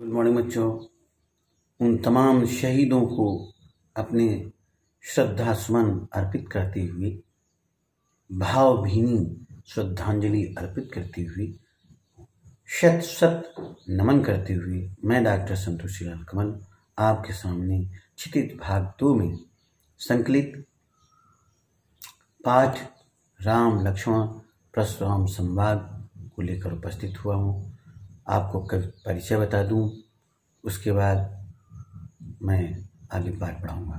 Good morning बच्चों। उन तमाम शहीदों को अपने श्रद्धा सुमन अर्पित करते हुए, भावभीनी श्रद्धांजलि अर्पित करते हुए, शत शत नमन करते हुए मैं डॉक्टर संतोषी लाल कमल आपके सामने क्षितिज भाग 2 में संकलित पाठ राम लक्ष्मण परशुराम संवाद को लेकर उपस्थित हुआ हूँ। आपको परिचय बता दूं, उसके बाद मैं आगे पाठ पढ़ाऊंगा।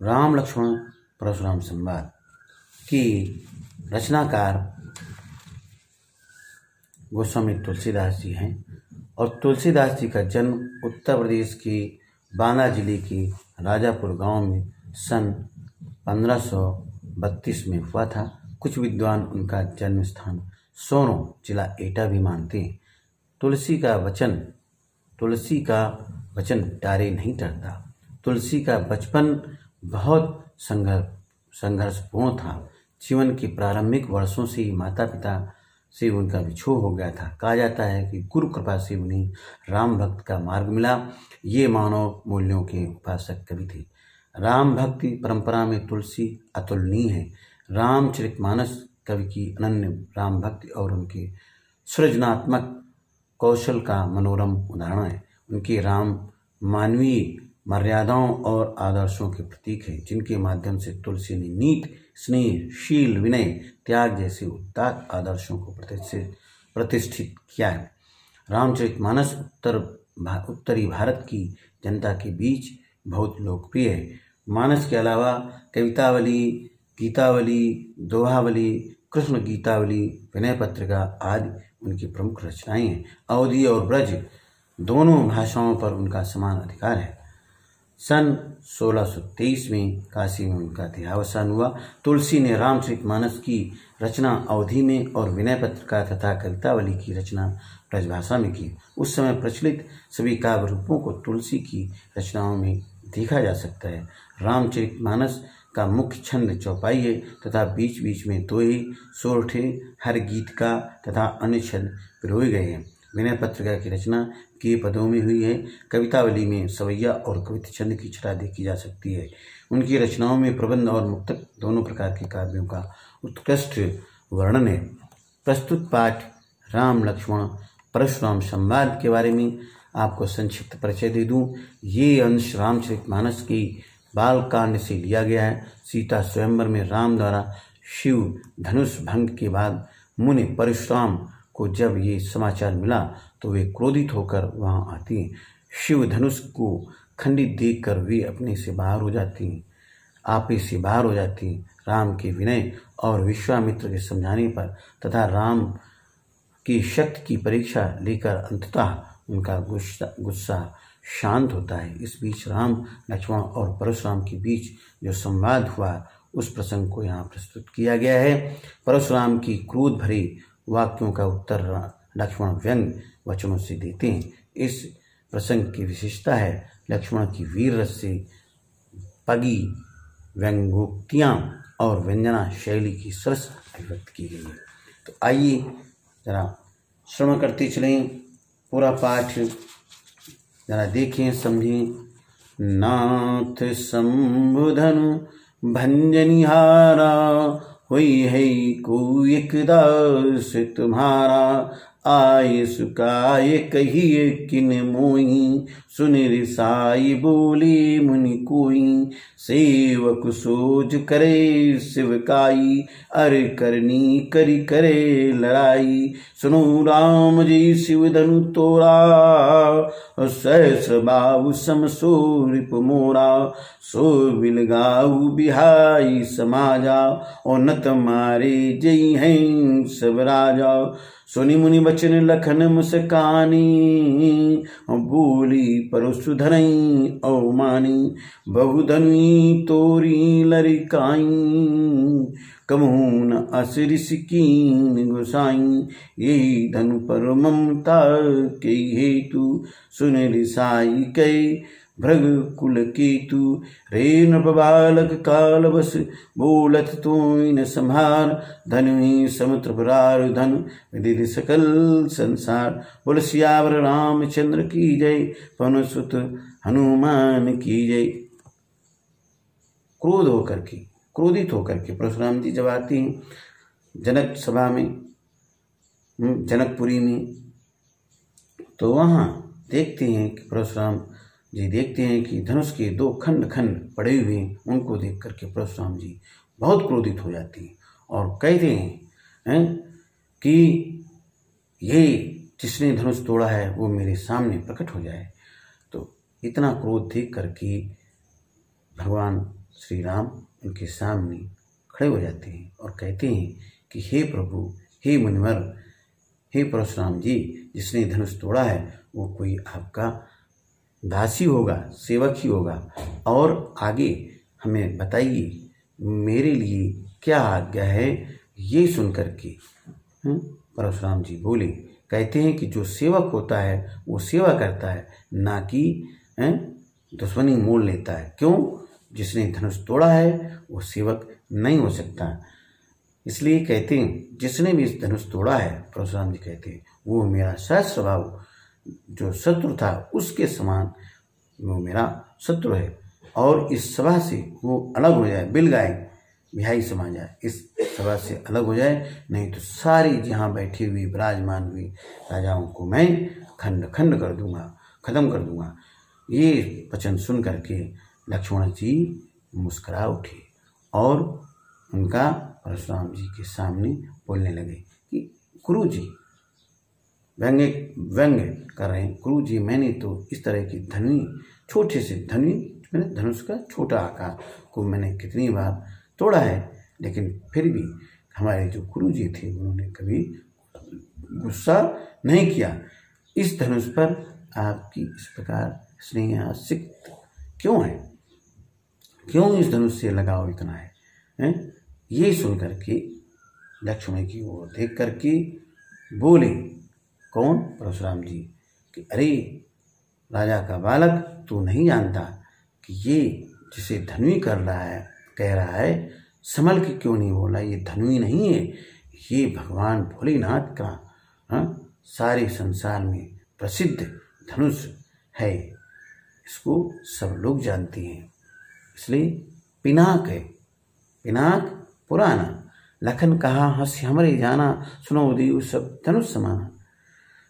राम लक्ष्मण परशुराम संवाद की रचनाकार गोस्वामी तुलसीदास जी हैं और तुलसीदास जी का जन्म उत्तर प्रदेश के बांदा जिले के राजापुर गांव में सन 1532 में हुआ था। कुछ विद्वान उनका जन्म स्थान सोनो जिला एटा भी मानते हैं। तुलसी का वचन टारे नहीं टरता। तुलसी का बचपन बहुत संघर्षपूर्ण था। जीवन के प्रारंभिक वर्षों से ही माता पिता से उनका विछोह हो गया था। कहा जाता है कि गुरु कृपा से उन्हें राम भक्त का मार्ग मिला। ये मानव मूल्यों के उपासक कवि थे। राम भक्ति परंपरा में तुलसी अतुलनीय है। रामचरितमानस कवि की अनन्य राम भक्ति और उनके सृजनात्मक कौशल का मनोरम उदाहरण है। उनके राम मानवीय मर्यादाओं और आदर्शों के प्रतीक है, जिनके माध्यम से तुलसी ने नीति, स्नेह, शील, विनय, त्याग जैसे उदात्त आदर्शों को प्रतिष्ठित किया है। रामचरितमानस उत्तरी भारत की जनता के बीच बहुत लोकप्रिय है। मानस के अलावा कवितावली, गीतावली, दोहावली, कृष्ण गीतावली, विनय पत्रिका आदि उनकी प्रमुख रचनाएं हैं। अवधी और ब्रज दोनों भाषाओं पर उनका समान अधिकार है। सन 1623 में काशी में उनका देहावसान हुआ। तुलसी ने रामचरितमानस की रचना अवधी में और विनय पत्रिका तथा कवितावली की रचना ब्रजभाषा में की। उस समय प्रचलित सभी काव्य रूपों को तुलसी की रचनाओं में देखा जा सकता है। रामचरितमानस का मुख्य छंद चौपाई है तथा बीच बीच में दोहे, सोरठे, हर गीत का तथा अन्य छंद पिरोए गए हैं। विनय पत्रिका की रचना के पदों में हुई है। कवितावली में सवैया और कविता छंद की छटा देखी जा सकती है। उनकी रचनाओं में प्रबंध और मुक्तक दोनों प्रकार के काव्यों का उत्कृष्ट वर्णन है। प्रस्तुत पाठ राम लक्ष्मण परशुराम संवाद के बारे में आपको संक्षिप्त परिचय दे दूं। ये अंश रामचरितमानस की बालकांड से लिया गया है। सीता स्वयंवर में राम द्वारा शिव धनुष भंग के बाद मुनि परशुराम को जब ये समाचार मिला तो वे क्रोधित होकर वहां आती हैं। शिव धनुष को खंडित देखकर वे अपने से बाहर हो जाती हैं, आपे से बाहर हो जाती हैं। राम के विनय और विश्वामित्र के समझाने पर तथा राम की शक्ति की परीक्षा लेकर अंततः उनका गुस्सा शांत होता है। इस बीच राम, लक्ष्मण और परशुराम के बीच जो संवाद हुआ उस प्रसंग को यहाँ प्रस्तुत किया गया है। परशुराम की क्रोध भरे वाक्यों का उत्तर लक्ष्मण व्यंग वचनों से देते हैं। इस प्रसंग की विशेषता है लक्ष्मण की वीर रस से पगी व्यंगोक्तियाँ और व्यंजना शैली की सरस अभिव्यक्त की गई है। तो आइए जरा श्रवण करते चलें। पूरा पाठ जरा देखें, समझें। नाथ संबुधनु भंजनिहारा, हुई है को एक दास तुम्हारा। आय सुकाय कहिए किन मोई, सुन रिसाई बोले मुनि कोई। सेवक सोज करे शिवकाई, अर करनी करी करे लड़ाई। सुनो राम जी शिव धनु तोरा, सहस्र बाहु सम सो रिप मोरा। सो बिलगाऊ बिहाई समाजा, और नत मारे जई हैं सब राजा। सुनि मुनि बचन लखन मुस्कानी, बोली परशुधरई अवमानी। बहुधनुई तोरी लरिकाई, कमून असिरिस कीन गुसाई। यही धनु पर ममता के हेतु, सुन रिसाई कै भृग कुल केतु रे नृपबालक काल बस बोलत तोई न संहार धनुहि समुद्र बरार धनु विदित सकल संसार। बोल सियावर रामचंद्र की जय पवन सुत हनुमान की जय। क्रोधित होकर के परशुराम जी जब आती हैं जनक सभा में, जनकपुरी में, तो वहाँ देखते हैं कि परशुराम जी देखते हैं कि धनुष के 2 खंड पड़े हुए हैं। उनको देख करके परशुराम जी बहुत क्रोधित हो जाती हैं और कहते हैं कि ये जिसने धनुष तोड़ा है वो मेरे सामने प्रकट हो जाए। तो इतना क्रोध देख करके भगवान श्री राम उनके सामने खड़े हो जाते हैं और कहते हैं कि हे प्रभु, हे मुनिवर, हे परशुराम जी, जिसने धनुष तोड़ा है वो कोई आपका दासी होगा, सेवक ही होगा, और आगे हमें बताइए मेरे लिए क्या आज्ञा है। ये सुनकर के परशुराम जी बोले, कहते हैं कि जो सेवक होता है वो सेवा करता है, ना कि दुश्मनी मोल लेता है। क्यों? जिसने धनुष तोड़ा है वो सेवक नहीं हो सकता। इसलिए कहते हैं जिसने भी इस धनुष तोड़ा है, परशुराम जी कहते हैं, वो मेरा सहस्त्रभाव जो शत्रु था उसके समान वो मेरा शत्रु है, और इस सभा से वो अलग हो जाए, बिल गाय बिहाई समा जाए, इस सभा से अलग हो जाए, नहीं तो सारी जहाँ बैठी हुई विराजमान हुई राजाओं को मैं खंड खंड कर दूंगा, खत्म कर दूंगा। ये वचन सुन करके लक्ष्मण जी मुस्कुरा उठे और उनका परशुराम जी के सामने बोलने लगे कि गुरु जी, व्यंग्य कर रहे हैं, गुरु जी मैंने तो इस तरह की धनुष, छोटे से मैंने धनुष का छोटा आकार को मैंने कितनी बार तोड़ा है, लेकिन फिर भी हमारे जो गुरु जी थे उन्होंने कभी गुस्सा नहीं किया। इस धनुष पर आपकी इस प्रकार स्नेह आसक्त क्यों है? क्यों इस धनुष से लगाव इतना है? ये सुन करके लक्ष्मण की ओर देख करके बोले, कौन? परशुराम जी, कि अरे राजा का बालक, तू नहीं जानता कि ये जिसे धनुई कर रहा है, कह रहा है, संभल के क्यों नहीं बोला? ये धनुई नहीं है, ये भगवान भोलेनाथ का सारे संसार में प्रसिद्ध धनुष है, इसको सब लोग जानते हैं। इसलिए पिनाक है, पिनाक पुराना। लखन कहा हंस हमरे जाना, सुनो देव सब धनुष समाना।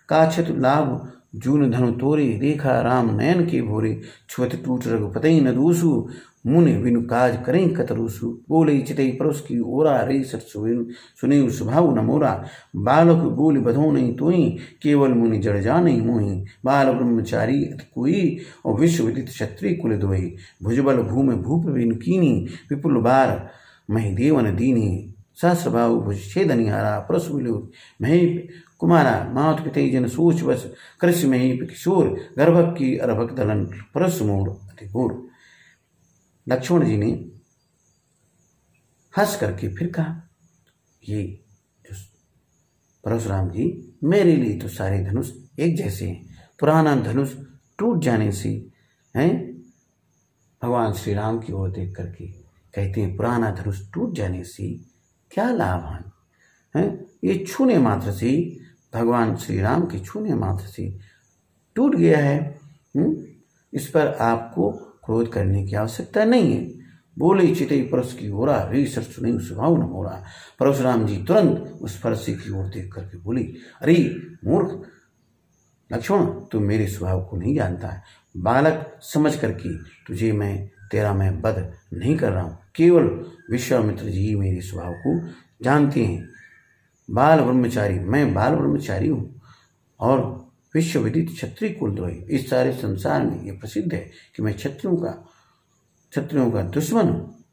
काछत लाभ जून धनु तोरे, देखा राम नयन के भोरे। छुअत टूट रघुपति न दूसु, मुनि बिनु काज करें कतरूसु। बोले चितई परुष की ओरा, रे सत सुने स्वभाव न मोरा। बालक बोल बधो नहीं तोई, केवल मुनि जड़ जाने मोहि। बाल ब्रह्मचारी अति कोई, और विश्व विदित क्षत्रिय कुल दोई। भुजबल भूमि भूप बिनु कीनी, विपुल बार महि देवन दीनी। सहस्रबाहु भुज छेदनिहारा, परस बिलु महि कुमारा। मात पिते जन सोच बस, कृष्ण महि किशोर। गर्भक की अर्भक दलन, परस मोर अति घोर। लक्ष्मण जी ने हंस करके फिर कहा, ये परशुराम जी, मेरे लिए तो सारे धनुष एक जैसे हैं। पुराना धनुष टूट जाने से हैं, भगवान श्री राम की ओर देख करके कहते हैं, पुराना धनुष टूट जाने से क्या लाभ है? ये छूने मात्र से, भगवान श्री राम के छूने मात्र से टूट गया है। इस पर आपको क्रोध करने की आवश्यकता नहीं है। बोले चितई परस की ओरा, रे सर सुने स्वभाव न मोरा। परशुराम जी तुरंत उस फरसे की ओर देख करके बोली, अरे मूर्ख लक्ष्मण, तू मेरे स्वभाव को नहीं जानता है। बालक समझ करके तुझे तेरा मैं वध नहीं कर रहा हूँ, केवल विश्वामित्र जी मेरे स्वभाव को जानते हैं। बाल ब्रह्मचारी, मैं बाल ब्रह्मचारी हूँ, और विश्व विदित क्षत्रिय कुल द्रोही। इस सारे संसार में ये प्रसिद्ध है कि मैं क्षत्रियों का दुश्मन हूँ।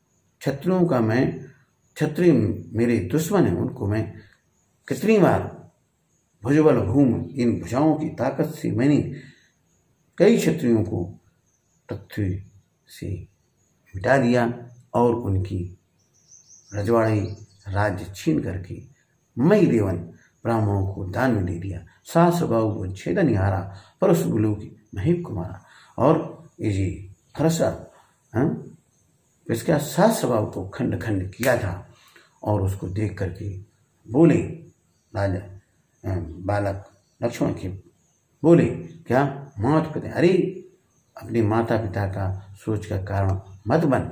क्षत्रिय मेरे दुश्मन हैं, उनको मैं कितनी बार भुजबल भूम, इन भुजाओं की ताकत से मैंने कई क्षत्रियों को पृथ्वी से मिटा दिया और उनकी रजवाड़ी राज्य छीन करके मई देवन ब्राह्मणों को दान में दे दिया। सहस्रबाहु छेदनिहारा, परशु बिलु की महि कुमारा। और ये जी फरसा इसका सात स्वभाव को खंड खंड किया था और उसको देख करके बोले राजा बालक लक्ष्मण के बोले क्या माता पिता, अरे अपने माता पिता का सोच का कारण मत बन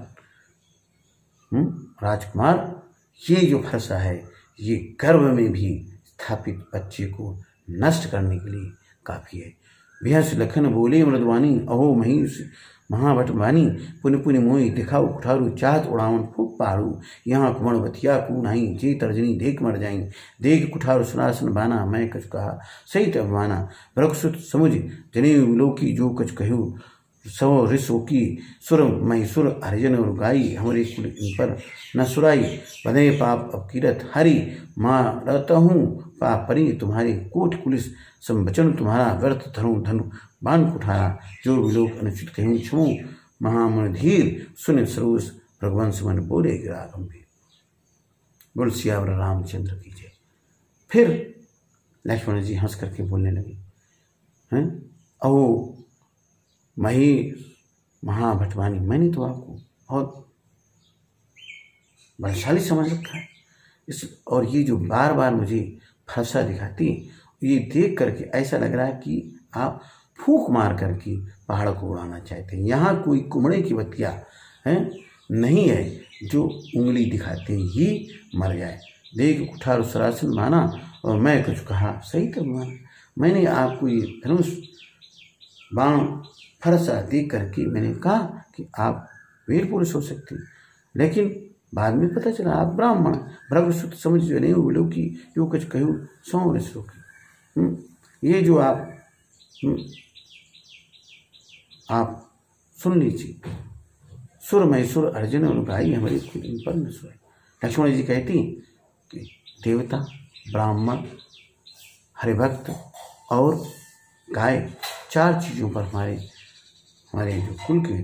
राजकुमार, ये जो फरसा है ये गर्भ में भी स्थापित बच्चे को नष्ट करने के लिए काफी है। बिहस लखन बोले मृदवानी, अहो महिष महाभटवानी, पुनि पुनि मोहि दिखाऊ कुठारू, चाहत उड़ावन खूब पहाड़ू, यहाँ कुमण बतिया कू नाही, जे तर्जनी देख मर जाई, देख कुठारू सुनासन बाना, मैं कछ कहा सहित अभिमाना, भरकसुत समुझ जनेऊ लोकी, जो कछ कहू सौ ऋषो की, सुर मई सुर हरिजन और गाई, हमारे कुल इन पर न सुराई, बधे पाप अब कीरत हरि, मारता हूँ पाप परी, तुम्हारे कोट पुलिस संवचन तुम्हारा, व्यर्थ धनु धनु बाण कुठारा, जो विलोक अनुचित कहूँ क्षमो महामन धीर, सुन सरोस भगवंश मन बोले गिरा गंभीर। बोल सियावर रामचंद्र की जय। फिर लक्ष्मण जी हंस करके बोलने लगे, हैं अहो महेश महाभटवानी, मैंने तो आपको बहुत बलशाली समझ रखा है इस, और ये जो बार बार मुझे फरसा दिखाती ये देख करके ऐसा लग रहा है कि आप फूंक मार करके पहाड़ को उड़ाना चाहते हैं। यहाँ कोई कुमड़े की बतिया है नहीं है जो उंगली दिखाते ही मर जाए। देख कुठार सरासन माना और मैं कुछ कहा सही तो माना, मैंने आपको ये धनुष बाण फरसा देख करके मैंने कहा कि आप वीर पुरुष हो सकते, लेकिन बाद में पता चला आप ब्राह्मण, भ्रगसुत समझ नहीं विलो की, जो कुछ कहूँ सौ ऋषियों की। ये जो आप सुन लीजिए, सुर मैसुर अर्जुन और गाई, हमारी खुद इन पर न सोए। लक्ष्मण जी कहती कि देवता, ब्राह्मण, हरिभक्त और गाय, चार चीज़ों पर हमारे जो कुल के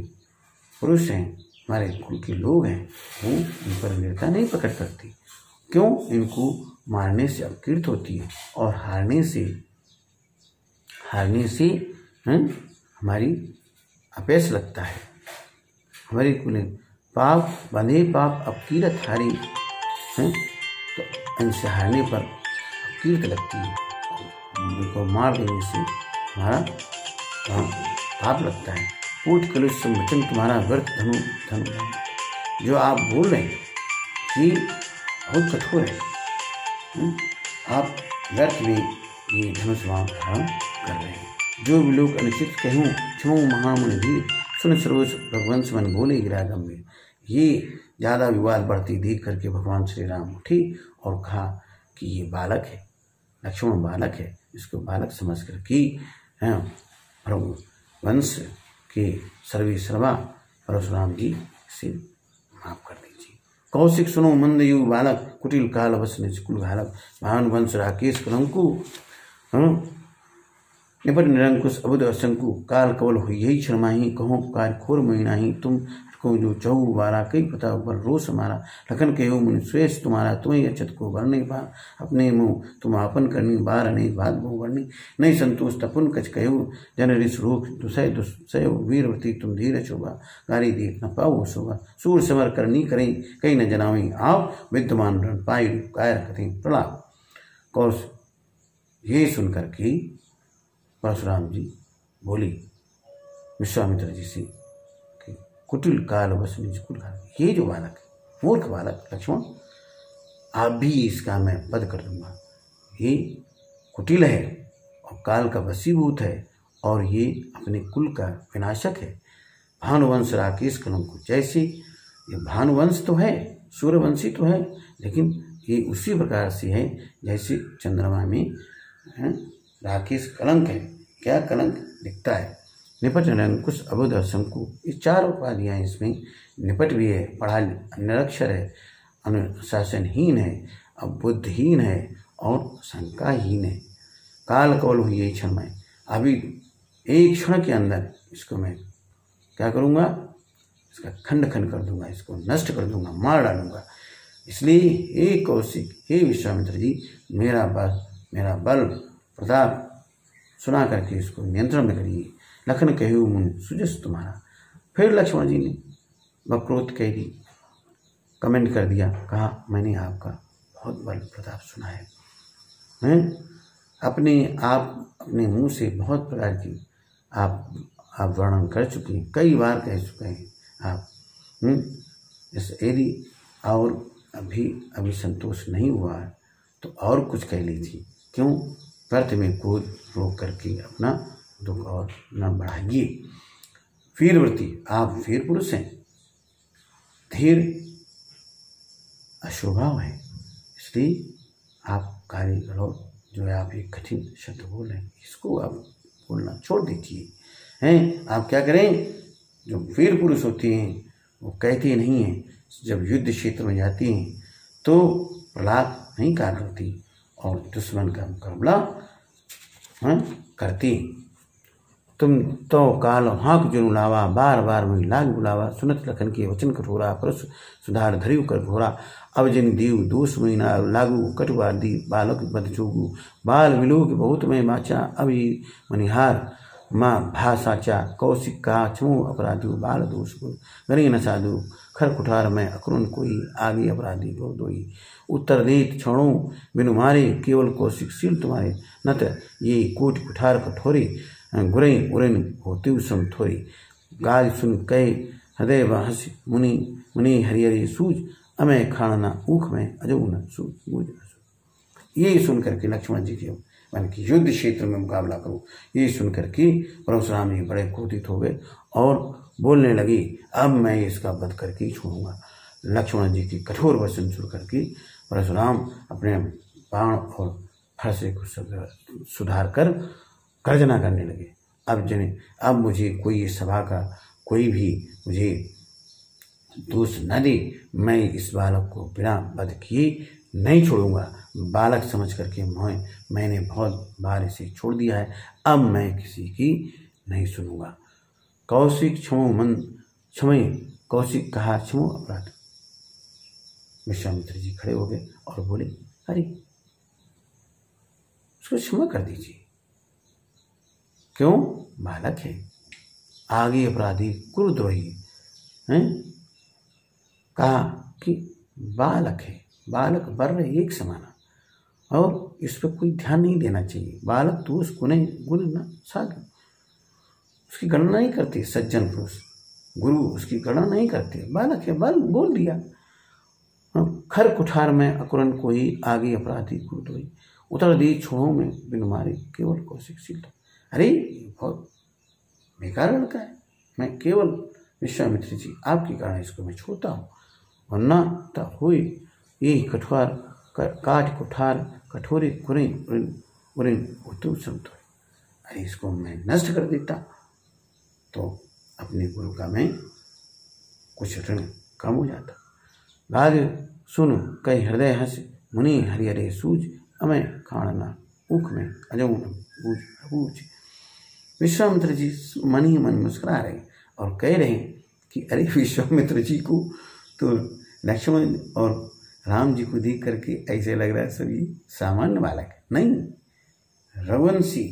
पुरुष हैं, हमारे कुल के लोग हैं, वो इन पर वीरता नहीं प्रकट करती। क्यों? इनको मारने से अपकीर्त होती है और हारने से हमारी अपयश लगता है। हमारी कुल पाप बंधे पाप अपकीरत हारी हैं, तो इनसे हारने पर अपकीर्त लगती है, उनको मार देने से हमारा पाप लगता है। पूट कलुष संवचन तुम्हारा व्यर्थ धनु धनु, जो आप बोल रहे हैं ये बहुत कठोर है। आप व्यर्थ में ये धनुष बाण धारण कर रहे हैं। जो भी लोग अनुचित कहूँ क्षमो महामन धीर, सुन सरोज भगवंश मन बोले गिरा गंभीर। ये ज़्यादा विवाद बढ़ती देख करके भगवान श्री राम उठे और कहा कि ये बालक है, लक्ष्मण बालक है, इसको बालक समझ कर कि वंश के सर्वे सर्वा परशुराम जी से माफ कर दीजिए। कौशिक सुनो मंदयु बालक, कुटिल काल बस निकुल घालक, भान वंश राकेश कलंकु, निपट निरंकुश अबुद असंकु, काल कवल हो यही शर्माही, कहो पुकार खोर महीनाही, तुम को जो चहु बारा कई पता ऊपर रोष हमारा, लखन के हो मुनि श्रेष्ठ तुम्हारा, तुम्हें अचत को भरने बार, अपने मुँह तुम आपन करनी, बार अनेक बात बहु वर्णी, नहीं संतोष तपुन कछ कहु, जन ऋष रोग दुसय दुसय, वीरवती तुम धीर शोभा, गारी देख न पाओ शोभा, सूर समर करनी करें कई न जनावी, आप विद्यमान रण पाई कायर करें प्रलाप। कौश ये सुनकर के परशुराम जी बोली विश्वामित्र जी से, कुटिल काल बस निकुल घाल, ये जो बालक है मूर्ख बालक लक्ष्मण, आप भी इसका मैं वध कर दूंगा। ये कुटिल है और काल का वशीभूत है और ये अपने कुल का विनाशक है। भानुवंश राकेश कलंकु, जैसे ये भानुवंश तो है, सूर्यवंशी तो है, लेकिन ये उसी प्रकार से है जैसे चंद्रमा में राकेश कलंक है। क्या कलंक दिखता है? निपट निरंकुश अबुध शंकु, ये चार उपाधियाँ इसमें। निपट भी है, पढ़ा निरक्षर है, अनुशासनहीन है, बुद्धहीन है और शंकाहीन है। काल कवल हुई यही क्षण में, अभी एक क्षण के अंदर इसको मैं क्या करूँगा, इसका खंड खंड कर दूंगा, इसको नष्ट कर दूंगा, मार डालूंगा। इसलिए हे कौशिक, हे विश्वामित्र जी, मेरा बल प्रताप सुना करके इसको नियंत्रण में करिए। लखन कहु मुनि सुजस तुम्हारा। फिर लक्ष्मण जी ने वक्रोक्त कह दी, कमेंट कर दिया, कहा मैंने आपका बहुत बल प्रताप सुना है, अपने मुंह से बहुत प्रकार की आप वर्णन कर चुके हैं, कई बार कह चुके हैं आप। जैसे यदि और अभी संतोष नहीं हुआ है तो और कुछ कह ली थी, क्यों व्यर्थ में क्रोध रोक करके अपना दुख और न बढ़ाइए। वीरव्रती, आप वीर पुरुष हैं, धीर अशुभाव है, इसलिए आप कार्य करो। जो है आप एक कठिन शब्द बोल रहे हैं, इसको आप बोलना छोड़ दीजिए। हैं आप क्या करें, जो वीर पुरुष होते हैं वो कहते नहीं हैं, जब युद्ध क्षेत्र में जाती हैं तो प्रलाप नहीं कहा करती और दुश्मन का मुकाबला करती। तुम तो काल हाँक जुनु लावा, बार बार मुझे लाग बुलावा। सुनत लखन के वचन कठोरा, परस सुधार धरियु कर घोरा। अब जिन दीव दोष में ना लागू, कटुवार दी बालक बद जोगू। बाल विलोक बहुत में माचा, अभी मनिहार माँ भा साचा। कौशिक का छमु अपराधु, बाल दोष गुरु गरी न साधु। खर कुठार में अक्रुन कोई, आगे अपराधी गो दोई। उत्तर देत छोड़ो बिनु मारे, केवल कौशिक सील तुम्हारे। नत ये कोट कुठार कठोरी, गुरई उरन होती सुन थोरी। गाज सुन कहे हृदय बहस, मुनि मुनि हरिहरि सूझ। अमय खाना ऊख में अजो न सूझ। ये सुन करके लक्ष्मण जी के मान की युद्ध क्षेत्र में मुकाबला करो, ये सुन करके परशुराम जी बड़े क्रोधित हो गए और बोलने लगे, अब मैं इसका वध करके ही छोड़ूंगा। लक्ष्मण जी की कठोर वचन सुन करके परशुराम अपने बाण और फरसे को सुधार कर गर्जना करने लगे। अब मुझे कोई सभा का कोई भी मुझे दोष न दे, मैं इस बालक को बिना वध किए नहीं छोड़ूंगा। बालक समझ करके मैंने बहुत बार इसे छोड़ दिया है, अब मैं किसी की नहीं सुनूंगा। कौशिक क्षमो मन क्षमय, कौशिक कहा क्षमो अपराध। विश्वामित्र जी खड़े हो गए और बोले, अरे उसको क्षमा कर दीजिए, क्यों बालक है, आगे अपराधी कुरुद्रोही हैं। कहा कि बालक है, बालक बर एक समाना और इस पर कोई ध्यान नहीं देना चाहिए। बालक दोष गुण न साधु, उसकी गणना नहीं करते सज्जन पुरुष, गुरु उसकी गणना नहीं करते। बालक है, बल बोल दिया। खर कुठार में अकुरन कोई, आगे अपराधी कुरुद्रोही। उतर दी छोड़ों में बिन मारे, केवल कौशिक सील। अरे बहुत बेकार लड़का है, मैं केवल विश्वामित्र जी आपके कारण इसको मैं छोड़ता हूँ, वरना तब हुई यही कठोर काट कुठार कठोरे कुरें उतु संत। अरे इसको मैं नष्ट कर देता तो अपने गुरु का मैं कुछ ऋण कम हो जाता। गाज सुन कई हृदय हंस, मुनि हरिहरे सूझ। अमय खाना ऊख में अजो बूझ। विश्वामित्र जी मन ही मन मुस्कुरा रहे और कह रहे कि अरे विश्वामित्र जी को तो लक्ष्मण और राम जी को देख करके ऐसे लग रहा है सभी सामान्य बालक नहीं, रघुवंशी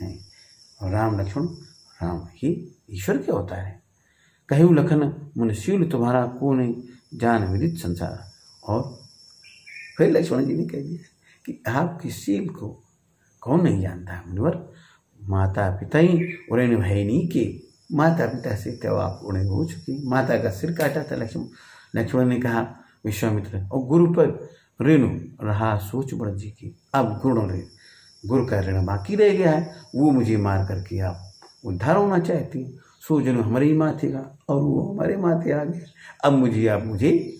हैं। और राम लक्ष्मण राम ही ईश्वर के होता है। कहु लखन मुनिशील तुम्हारा को नहीं, जान विदित संसार। और फिर लक्ष्मण जी ने कह दिया कि आपकी शील को कौन नहीं जानता है मुनिवर। माता पिता ही उन्हें भय नहीं के, माता पिता से तो आप उन्हें हो चुकी। माता का सिर काटा था लक्ष्मण ने कहा विश्वामित्र, और गुरु पर ऋण रहा सोच बड़ जी की। अब गुरु का ऋण बाकी रह गया है, वो मुझे मार करके आप उद्धार होना चाहती। सो जन हमारे ही माथे का और वो हमारे माथे आ गया, अब मुझे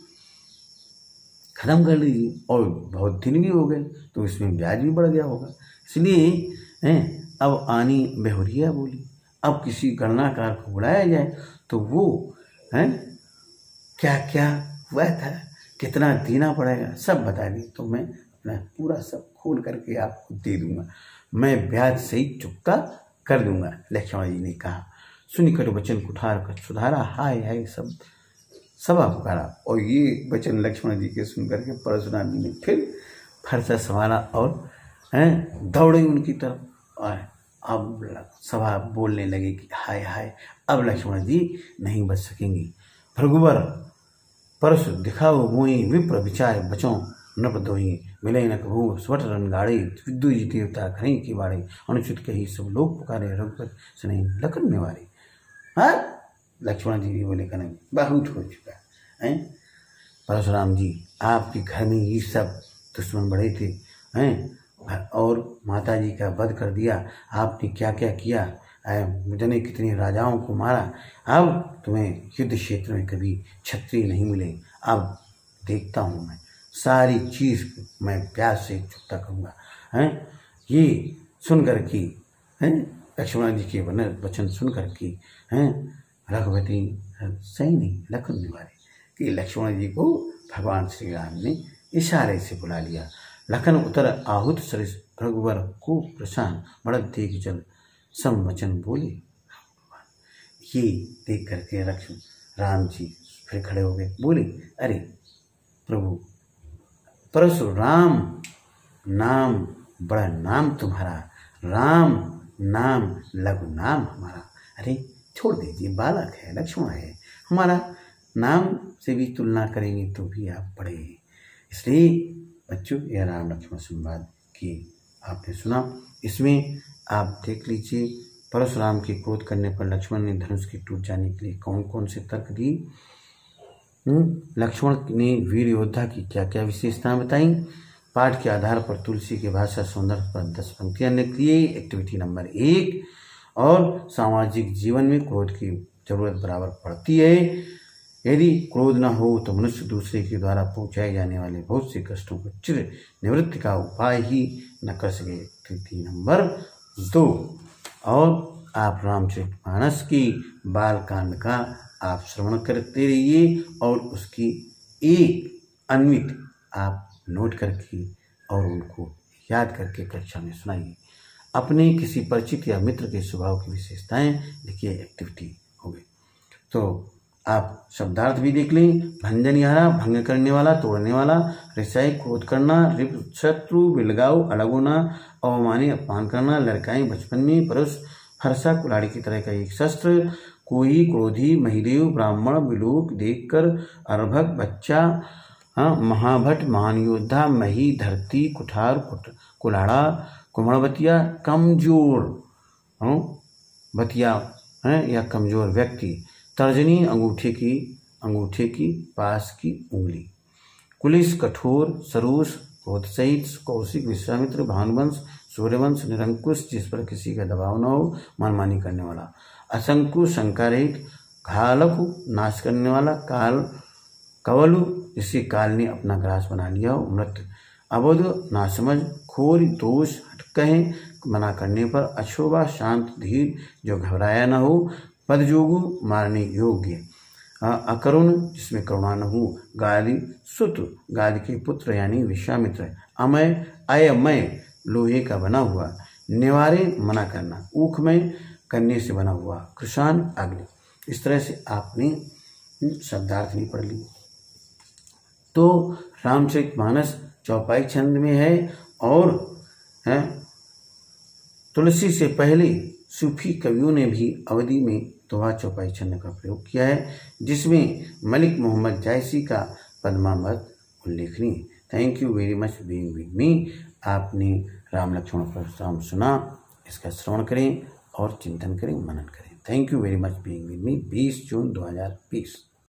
खत्म कर लीजिए। और बहुत दिन भी हो गए तो इसमें ब्याज भी बढ़ गया होगा, इसलिए अब आनी बेहुरिया बोली। अब किसी गणनाकार को बुलाया जाए तो वो क्या क्या हुआ था, कितना देना पड़ेगा, सब बता दी तो मैं अपना पूरा सब खोल करके आपको दे दूंगा, मैं ब्याज सहित चुकता कर दूंगा। लक्ष्मण जी ने कहा। सुनिकर वचन कुठार कर सुधारा, हाय हाय सब सभा पुकारा। और ये वचन लक्ष्मण जी के सुन करके परशुराम जी ने फिर फरसा संभाला और दौड़े उनकी तरफ। और अब सभा बोलने लगे कि हाय हाय, अब लक्ष्मण जी नहीं बच सकेंगे। भृगुवर परसु दिखाओ मोई, विप्र विचार बचों नृप दोई, मिले न कभू स्वट रणगाड़े, विद्युत देवता खरई की बाड़े, अनुचित कही सब लोग पुकारे, रघुपति सुने लखन निवारे। हाँ, लक्ष्मण जी भी बोले करें बहुत हो चुका है। परशुराम जी, आपके घर में ये सब दुश्मन बड़े थे हैं, और माता जी का वध कर दिया, आपने क्या क्या किया, मुझे कितने राजाओं को मारा, अब तुम्हें युद्ध क्षेत्र में कभी क्षत्रिय नहीं मिले। अब देखता हूँ मैं सारी चीज़ मैं प्यास से चुकता करूँगा। हैं, ये सुन कर के हैं लक्ष्मण जी के वचन सुन कर के हैं रघुपति सही नहीं लखन निवारे कि लक्ष्मण जी को भगवान श्री राम ने इशारे से बुला लिया। लखन उतर आहुत सरिस, रघुवर को प्रशान, बढ़त देख चल सम वचन बोले। ये देख करके लक्ष्मण राम जी फिर खड़े हो गए, बोले अरे प्रभु, परशुराम नाम बड़ा नाम तुम्हारा, राम नाम लघु नाम हमारा। अरे छोड़ दीजिए, बालक है, लक्ष्मण है, हमारा नाम से भी तुलना करेंगे तो भी आप बड़े हैं। इसलिए बच्चों, यह राम लक्ष्मण संवाद की आपने सुना। इसमें आप देख लीजिए परशुराम के क्रोध करने पर लक्ष्मण ने धनुष के टूट जाने के लिए कौन कौन से तर्क दिए, लक्ष्मण ने वीर योद्धा की क्या क्या विशेषताएं बताई। पाठ के आधार पर तुलसी के भाषा सौंदर्य पर 10 पंक्तियां लिखिए, एक्टिविटी नंबर 1। और सामाजिक जीवन में क्रोध की जरूरत बराबर पड़ती है। यदि क्रोध न हो तो मनुष्य दूसरे के द्वारा पहुंचाए जाने वाले बहुत से कष्टों को चिर निवृत्ति का उपाय ही न कर सके। Activity number 2। और आप रामचरितमानस की बाल कांड का आप श्रवण करते रहिए और उसकी एक अन्वित आप नोट करके और उनको याद करके कक्षा में सुनाइए। अपने किसी परिचित या मित्र के स्वभाव की विशेषताएं लिखिए, एक्टिविटी हो गई। तो आप शब्दार्थ भी देख लें। भंजनिहारा, भंग करने वाला, तोड़ने वाला। रिसाई, क्रोध करना। रिप, शत्रु। बिलगाव, अलग होना। अवमानी, अपमान करना। लड़काई, बचपन में। परुष, हर्षा, कुल्हाड़ी की तरह का एक शस्त्र। कोई, क्रोधी, महिदेव, ब्राह्मण, बिलोक, देखकर, अर्भक, बच्चा, महाभट, महान योद्धा, मही, धरती, कुठार, कुल्हाड़ा, कुम्हड़बतिया, कमजोर बतिया या कमजोर व्यक्ति। तर्जनी, अंगूठे की पास की उंगली। कुलिस, कठोर, सरूस, क्रोध सहित। कौशिक, विश्वामित्र, भानुवंश, सूर्यवंश, निरंकुश, जिस पर किसी का दबाव न हो, मनमानी करने वाला। असंकु, शंका रहित। घालकु, नाश करने वाला। कवलु, जिससे काल ने अपना ग्रास बना लिया हो। मृत, अबोध, नासमझ। खोर, दोष, हटकहे, मना करने पर। अक्षोभा, शांत, धीर, जो घबराया न हो। पदजोगु, मारने योग्य। अकरुण, जिसमें करुणा न हो। गाली, सुत, गाली के पुत्र यानी विश्वामित्र। अयमय, लोहे का बना हुआ। निवारे, मना करना। ऊखमय, कन्ने से बना हुआ। कृषाण, अग्नि। इस तरह से आपने शब्दार्थ भी पढ़ ली। तो रामचरितमानस चौपाई छंद में है और तुलसी से पहले सूफी कवियों ने भी अवधि में दोहा चौपाई छंद का प्रयोग किया है, जिसमें मलिक मोहम्मद जायसी का पद्मावत उल्लेखनीय। Thank you very much being with me. आपने राम लक्ष्मण परशुराम सुना, इसका श्रवण करें और चिंतन करें, मनन करें। Thank you very much being with me. 20 June 2020।